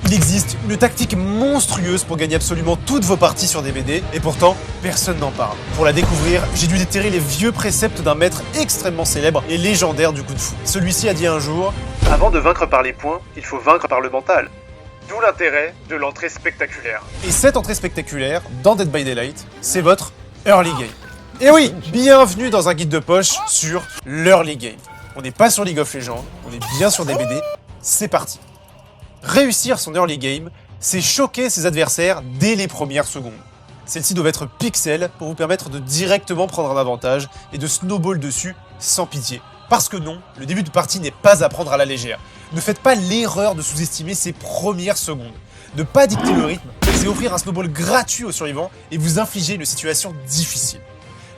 Il existe une tactique monstrueuse pour gagner absolument toutes vos parties sur DBD, et pourtant, personne n'en parle. Pour la découvrir, j'ai dû déterrer les vieux préceptes d'un maître extrêmement célèbre et légendaire du Kung Fu. Celui-ci a dit un jour « Avant de vaincre par les points, il faut vaincre par le mental ». D'où l'intérêt de l'entrée spectaculaire. Et cette entrée spectaculaire, dans Dead by Daylight, c'est votre early game. Et oui, bienvenue dans un guide de poche sur l'early game. On n'est pas sur League of Legends, on est bien sur DBD, c'est parti. Réussir son early game, c'est choquer ses adversaires dès les premières secondes. Celles-ci doivent être pixel pour vous permettre de directement prendre un avantage et de snowball dessus sans pitié. Parce que non, le début de partie n'est pas à prendre à la légère. Ne faites pas l'erreur de sous-estimer ces premières secondes. Ne pas dicter le rythme, c'est offrir un snowball gratuit aux survivants et vous infliger une situation difficile.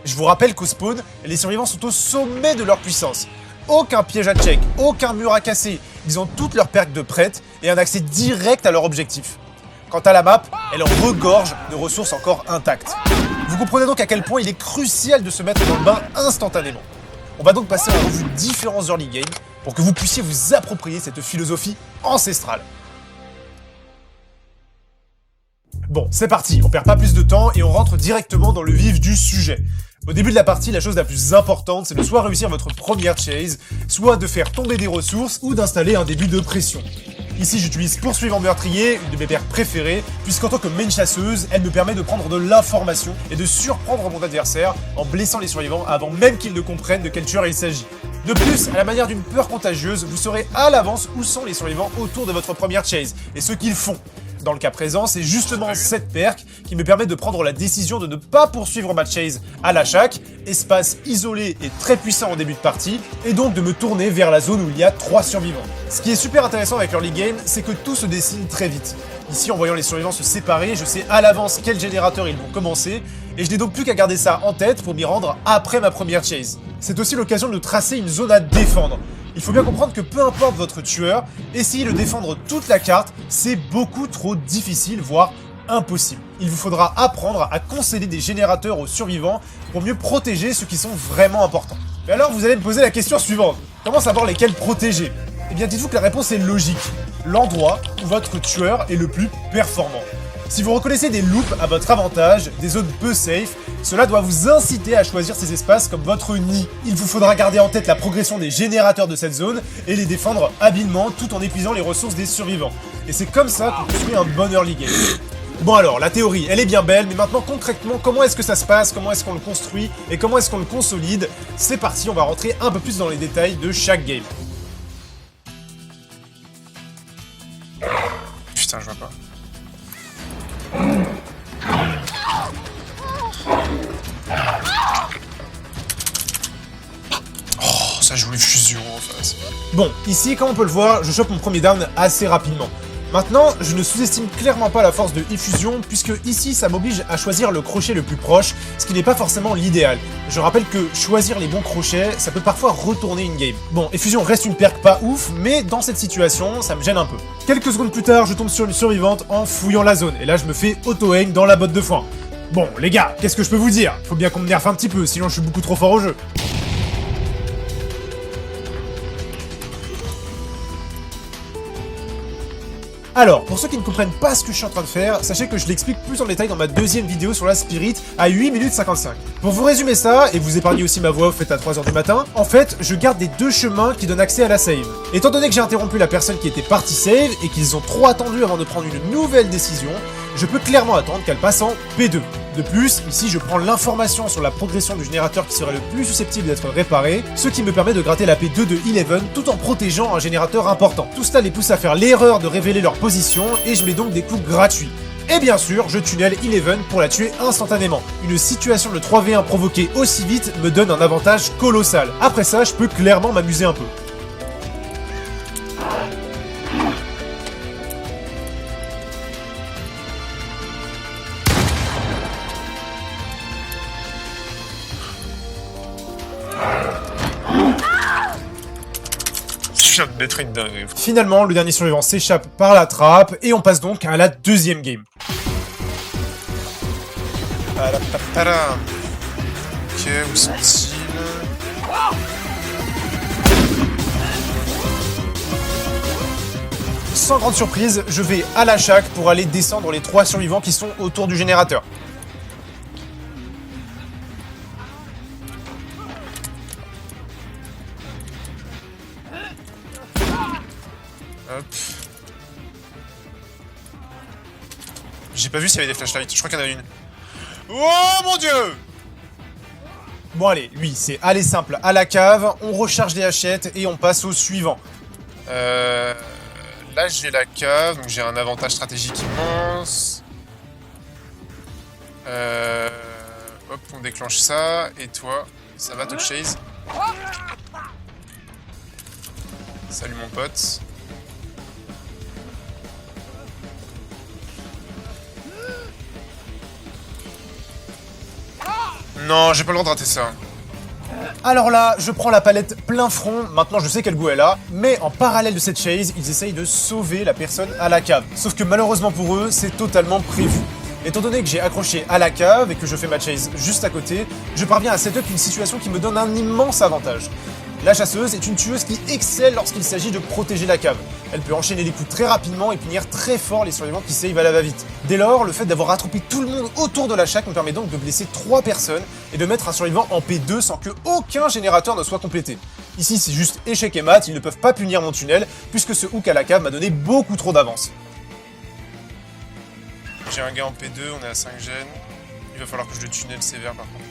Je vous rappelle qu'au spawn, les survivants sont au sommet de leur puissance. Aucun piège à check, aucun mur à casser, ils ont toutes leurs perks de prête et un accès direct à leur objectif. Quant à la map, elle regorge de ressources encore intactes. Vous comprenez donc à quel point il est crucial de se mettre dans le bain instantanément. On va donc passer en revue différents early games pour que vous puissiez vous approprier cette philosophie ancestrale. Bon, c'est parti, on perd pas plus de temps et on rentre directement dans le vif du sujet. Au début de la partie, la chose la plus importante, c'est de soit réussir votre première chase, soit de faire tomber des ressources ou d'installer un début de pression. Ici, j'utilise Poursuivant Meurtrier, une de mes paires préférées, puisqu'en tant que main chasseuse, elle me permet de prendre de l'information et de surprendre mon adversaire en blessant les survivants avant même qu'ils ne comprennent de quel tueur il s'agit. De plus, à la manière d'une peur contagieuse, vous saurez à l'avance où sont les survivants autour de votre première chase et ce qu'ils font. Dans le cas présent, c'est justement cette perk qui me permet de prendre la décision de ne pas poursuivre ma chase à la shack, espace isolé et très puissant en début de partie, et donc de me tourner vers la zone où il y a 3 survivants. Ce qui est super intéressant avec l'early game, c'est que tout se dessine très vite. Ici, en voyant les survivants se séparer, je sais à l'avance quel générateur ils vont commencer, et je n'ai donc plus qu'à garder ça en tête pour m'y rendre après ma première chase. C'est aussi l'occasion de tracer une zone à défendre. Il faut bien comprendre que peu importe votre tueur, essayer de défendre toute la carte, c'est beaucoup trop difficile, voire impossible. Il vous faudra apprendre à concéder des générateurs aux survivants pour mieux protéger ceux qui sont vraiment importants. Et alors vous allez me poser la question suivante, comment savoir lesquels protéger? Eh bien dites-vous que la réponse est logique, l'endroit où votre tueur est le plus performant. Si vous reconnaissez des loops à votre avantage, des zones peu safe, cela doit vous inciter à choisir ces espaces comme votre nid. Il vous faudra garder en tête la progression des générateurs de cette zone et les défendre habilement tout en épuisant les ressources des survivants. Et c'est comme ça qu'on construit un bon early game. Bon alors, la théorie, elle est bien belle, mais maintenant concrètement, comment est-ce que ça se passe, comment est-ce qu'on le construit et comment est-ce qu'on le consolide? C'est parti, on va rentrer un peu plus dans les détails de chaque game. Putain, je vois pas. Oh, ça joue les fusions en face. Bon, ici, comme on peut le voir, je chope mon premier down assez rapidement. Maintenant, je ne sous-estime clairement pas la force de effusion, puisque ici, ça m'oblige à choisir le crochet le plus proche, ce qui n'est pas forcément l'idéal. Je rappelle que choisir les bons crochets, ça peut parfois retourner une game. Bon, effusion reste une perk pas ouf, mais dans cette situation, ça me gêne un peu. Quelques secondes plus tard, je tombe sur une survivante en fouillant la zone, et là je me fais auto-aim dans la botte de foin. Bon, les gars, qu'est-ce que je peux vous dire? Faut bien qu'on me nerfe un petit peu, sinon je suis beaucoup trop fort au jeu. Alors, pour ceux qui ne comprennent pas ce que je suis en train de faire, sachez que je l'explique plus en détail dans ma deuxième vidéo sur la Spirit à 8 minutes 55. Pour vous résumer ça, et vous épargner aussi ma voix faite à 3h du matin, en fait, je garde les deux chemins qui donnent accès à la save. Étant donné que j'ai interrompu la personne qui était partie save, et qu'ils ont trop attendu avant de prendre une nouvelle décision, je peux clairement attendre qu'elle passe en P2. De plus, ici je prends l'information sur la progression du générateur qui serait le plus susceptible d'être réparé, ce qui me permet de gratter la P2 de Eleven tout en protégeant un générateur important. Tout cela les pousse à faire l'erreur de révéler leur position et je mets donc des coups gratuits. Et bien sûr, je tunnel Eleven pour la tuer instantanément. Une situation de 3v1 provoquée aussi vite me donne un avantage colossal. Après ça, je peux clairement m'amuser un peu. D'être une dingue. Finalement, le dernier survivant s'échappe par la trappe et on passe donc à la deuxième game. Ok, où sont-ils? sans grande surprise, je vais à la shack pour aller descendre les 3 survivants qui sont autour du générateur. Hop. J'ai pas vu s'il y avait des flashlights, je crois qu'il y en a une. Oh mon dieu! Bon allez, lui, c'est aller simple à la cave, on recharge les hachettes et on passe au suivant. Là j'ai la cave, donc j'ai un avantage stratégique immense. Hop, on déclenche ça, et toi, ça va Touch Chase? Salut mon pote. Non, j'ai pas le droit de rater ça. Alors là, je prends la palette plein front, maintenant je sais quel goût elle a, mais en parallèle de cette chase, ils essayent de sauver la personne à la cave. Sauf que malheureusement pour eux, c'est totalement prévu. Étant donné que j'ai accroché à la cave et que je fais ma chase juste à côté, je parviens à setup une situation qui me donne un immense avantage. La chasseuse est une tueuse qui excelle lorsqu'il s'agit de protéger la cave. Elle peut enchaîner les coups très rapidement et punir très fort les survivants qui save à la va-vite. Dès lors, le fait d'avoir attroupé tout le monde autour de la shack me permet donc de blesser 3 personnes et de mettre un survivant en P2 sans que aucun générateur ne soit complété. Ici, c'est juste échec et mat, ils ne peuvent pas punir mon tunnel puisque ce hook à la cave m'a donné beaucoup trop d'avance. J'ai un gars en P2, on est à 5 gènes. Il va falloir que je le tunnel sévère par contre.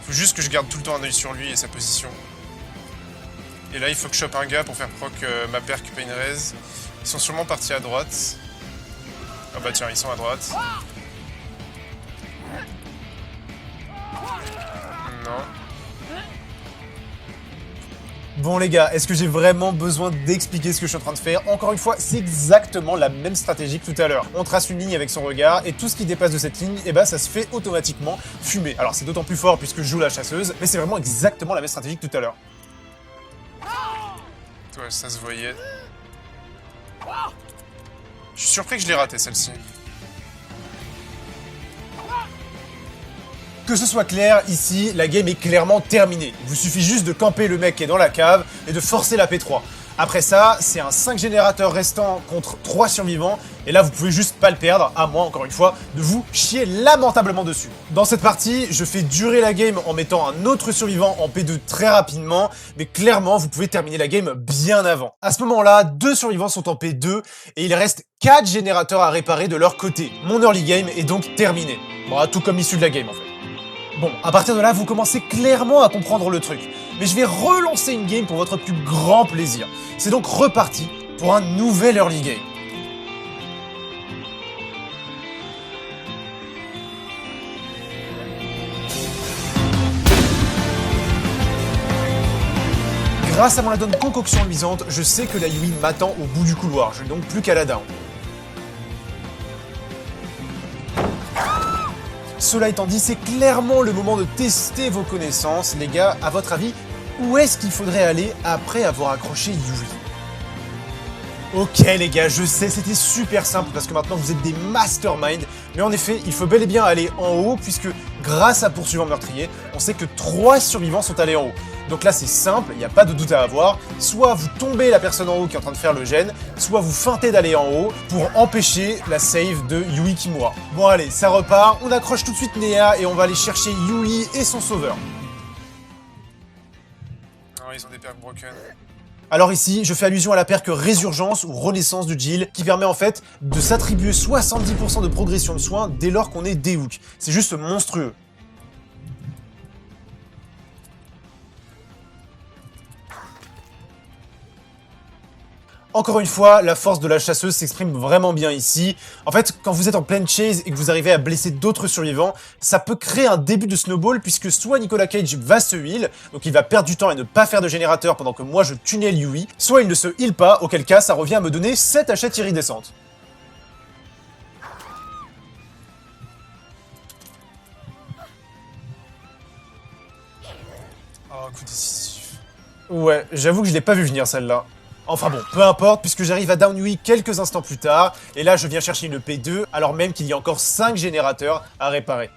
Faut juste que je garde tout le temps un œil sur lui et sa position. Et là, il faut que je chope un gars pour faire proc ma perk Pain Raise. Ils sont sûrement partis à droite. Ah bah tiens, ils sont à droite. Non. Bon les gars, est-ce que j'ai vraiment besoin d'expliquer ce que je suis en train de faire? Encore une fois, c'est exactement la même stratégie que tout à l'heure. On trace une ligne avec son regard, et tout ce qui dépasse de cette ligne, eh ben, ça se fait automatiquement fumer. Alors c'est d'autant plus fort puisque je joue la chasseuse, mais c'est vraiment exactement la même stratégie que tout à l'heure. Ouais, ça se voyait. Je suis surpris que je l'ai raté celle-ci. Que ce soit clair, ici, la game est clairement terminée. Il vous suffit juste de camper le mec qui est dans la cave et de forcer la P3. Après ça, c'est un 5 générateurs restant contre 3 survivants, et là vous pouvez juste pas le perdre, à moins, encore une fois, de vous chier lamentablement dessus. Dans cette partie, je fais durer la game en mettant un autre survivant en P2 très rapidement, mais clairement, vous pouvez terminer la game bien avant. À ce moment-là, 2 survivants sont en P2, et il reste 4 générateurs à réparer de leur côté. Mon early game est donc terminé. Bon, tout comme l'issue de la game, en fait. Bon, à partir de là, vous commencez clairement à comprendre le truc. Mais je vais relancer une game pour votre plus grand plaisir. C'est donc reparti pour un nouvel early game. Grâce à mon add-on concoction luisante, je sais que la Yui m'attend au bout du couloir. Je n'ai donc plus qu'à la down. Cela étant dit, c'est clairement le moment de tester vos connaissances. Les gars, à votre avis, où est-ce qu'il faudrait aller après avoir accroché Yui? Ok les gars, je sais, c'était super simple parce que maintenant vous êtes des masterminds, mais en effet, il faut bel et bien aller en haut puisque grâce à Poursuivant Meurtrier, on sait que 3 survivants sont allés en haut. Donc là c'est simple, il n'y a pas de doute à avoir, soit vous tombez la personne en haut qui est en train de faire le gène, soit vous feintez d'aller en haut pour empêcher la save de Yui Kimura. Bon allez, ça repart, on accroche tout de suite Néa et on va aller chercher Yui et son sauveur. Non, ils ont des perks broken. Alors ici, je fais allusion à la perque Résurgence ou Renaissance de Jill, qui permet en fait de s'attribuer 70% de progression de soins dès lors qu'on est déhook. C'est juste monstrueux. Encore une fois, la force de la chasseuse s'exprime vraiment bien ici. En fait, quand vous êtes en pleine chase et que vous arrivez à blesser d'autres survivants, ça peut créer un début de snowball puisque soit Nicolas Cage va se heal, donc il va perdre du temps et ne pas faire de générateur pendant que moi je tunnel Yui, soit il ne se heal pas, auquel cas ça revient à me donner 7 hachettes iridescentes. Oh, coup décisif. Ouais, j'avoue que je l'ai pas vu venir celle-là. Enfin bon, peu importe, puisque j'arrive à down Yui quelques instants plus tard, et là je viens chercher une P2, alors même qu'il y a encore 5 générateurs à réparer.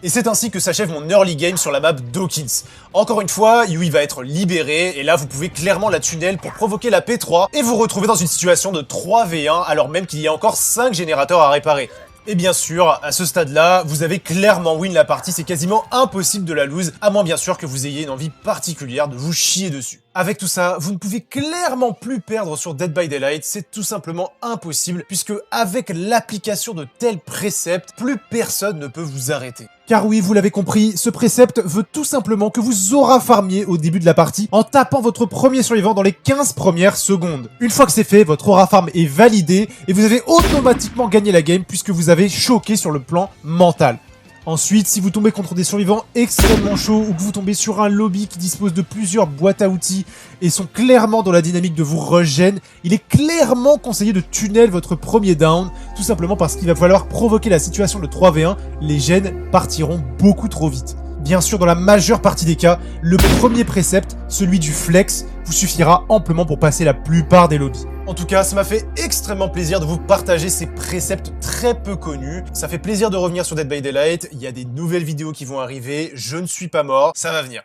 Et c'est ainsi que s'achève mon early game sur la map Dawkins. Encore une fois, Yui va être libéré, et là vous pouvez clairement la tunnel pour provoquer la P3 et vous retrouver dans une situation de 3v1 alors même qu'il y a encore 5 générateurs à réparer. Et bien sûr, à ce stade-là, vous avez clairement win la partie, c'est quasiment impossible de la lose, à moins bien sûr que vous ayez une envie particulière de vous chier dessus. Avec tout ça, vous ne pouvez clairement plus perdre sur Dead by Daylight, c'est tout simplement impossible, puisque avec l'application de tels préceptes, plus personne ne peut vous arrêter. Car oui, vous l'avez compris, ce précepte veut tout simplement que vous aura farmiez au début de la partie en tapant votre premier survivant dans les 15 premières secondes. Une fois que c'est fait, votre aura farm est validé et vous avez automatiquement gagné la game puisque vous avez choqué sur le plan mental. Ensuite, si vous tombez contre des survivants extrêmement chauds ou que vous tombez sur un lobby qui dispose de plusieurs boîtes à outils et sont clairement dans la dynamique de vous regen, il est clairement conseillé de tunnel votre premier down, tout simplement parce qu'il va falloir provoquer la situation de 3v1, les gens partiront beaucoup trop vite. Bien sûr, dans la majeure partie des cas, le premier précepte, celui du flex, vous suffira amplement pour passer la plupart des lobbies. En tout cas, ça m'a fait extrêmement plaisir de vous partager ces préceptes très peu connus. Ça fait plaisir de revenir sur Dead by Daylight, il y a des nouvelles vidéos qui vont arriver, je ne suis pas mort, ça va venir.